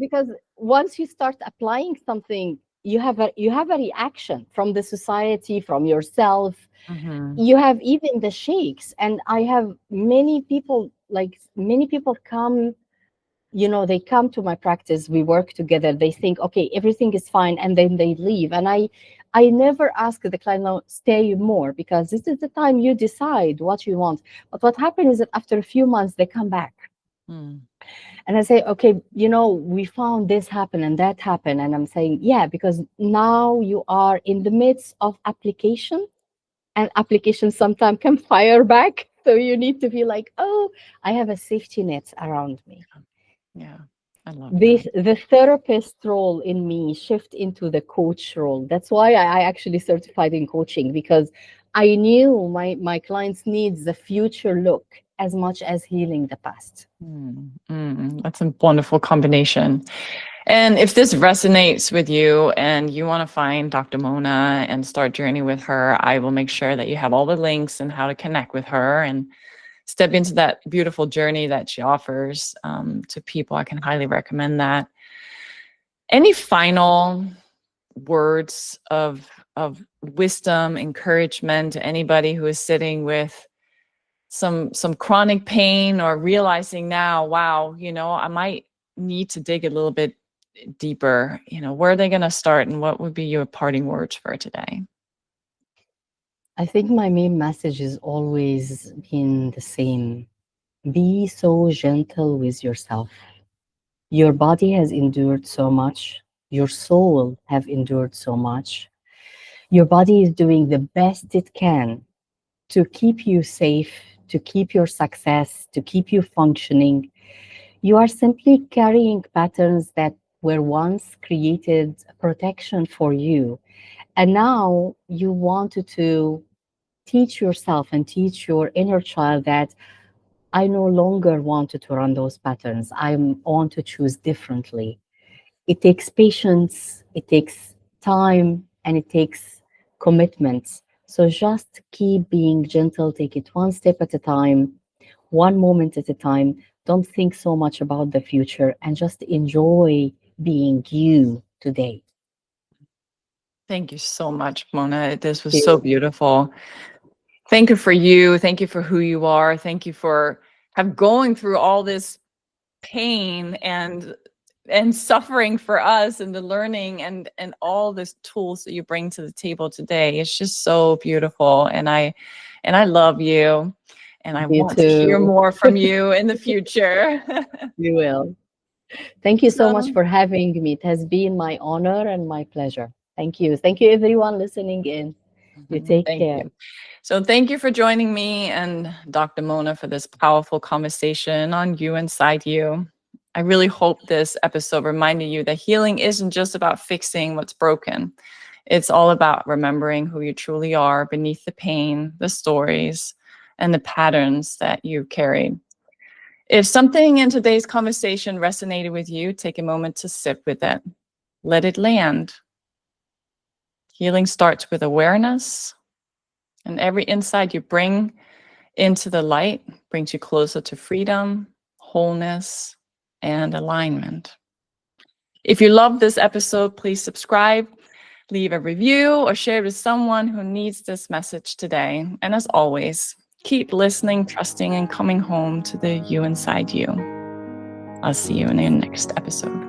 Speaker 2: Because once you start applying something, you have a reaction from the society, from yourself.
Speaker 1: Mhm.
Speaker 2: You have even the shakes, and I have many people come, they come to my practice, we work together, they think, okay, everything is fine, and then they leave. And I never ask the client, no, stay more, because this is the time you decide what you want. But what happens is that after a few months they come back,
Speaker 1: Mm.
Speaker 2: and I say, okay, we found this happen and that happen. And I'm saying, yeah, because now you are in the midst of application, and application sometimes can fire back. So you need to be like, oh, I have a safety net around me.
Speaker 1: Yeah. I love that.
Speaker 2: The therapist role in me shift into the coach role. That's why I actually certified in coaching, because I knew my clients needs the future look as much as healing the past.
Speaker 1: That's a wonderful combination. And if this resonates with you and you want to find Dr. Mona and start journey with her, I will make sure that you have all the links and how to connect with her and step into that beautiful journey that she offers to people. I can highly recommend that. Any final words of wisdom, encouragement to anybody who is sitting with some chronic pain or realizing now, wow, I might need to dig a little bit deeper, where are they going to start, and what would be your parting words for today?
Speaker 2: I think my main message has always been the same. Be so gentle with yourself. Your body has endured so much. Your soul have endured so much. Your body is doing the best it can to keep you safe, to keep your success, to keep you functioning. You are simply carrying patterns that were once created protection for you. And now you wanted to teach yourself and teach your inner child that I no longer wanted to run those patterns. I want to choose differently. It takes patience, it takes time, and it takes commitments. So just keep being gentle, take it one step at a time, one moment at a time. Don't think so much about the future, and just enjoy being you today.
Speaker 1: Thank you so much, Mona. This was
Speaker 2: Thank
Speaker 1: so
Speaker 2: you.
Speaker 1: beautiful. Thank you for you. Thank you for who you are. Thank you for going through all this pain and suffering for us, and the learning and all the tools that you bring to the table today. It's just so beautiful, and I love you, and I
Speaker 2: You
Speaker 1: want to hear
Speaker 2: too.
Speaker 1: more from you in the future.
Speaker 2: You will. Thank you so much
Speaker 1: So
Speaker 2: for having me. It has been my honor and my pleasure. Thank you. Thank you, everyone listening in. You take
Speaker 1: thank
Speaker 2: care.
Speaker 1: you. So thank you for joining me and Dr. Mona for this powerful conversation on you inside you. I really hope this episode reminded you that healing isn't just about fixing what's broken. It's all about remembering who you truly are beneath the pain, the stories, and the patterns that you carried. If something in today's conversation resonated with you, take a moment to sit with it. Let it land. Healing starts with awareness, and every insight you bring into the light brings you closer to freedom, wholeness, and alignment. If you love this episode, please subscribe, leave a review, or share with someone who needs this message today. And as always, keep listening, trusting, and coming home to the you inside you. I'll see you in the next episode.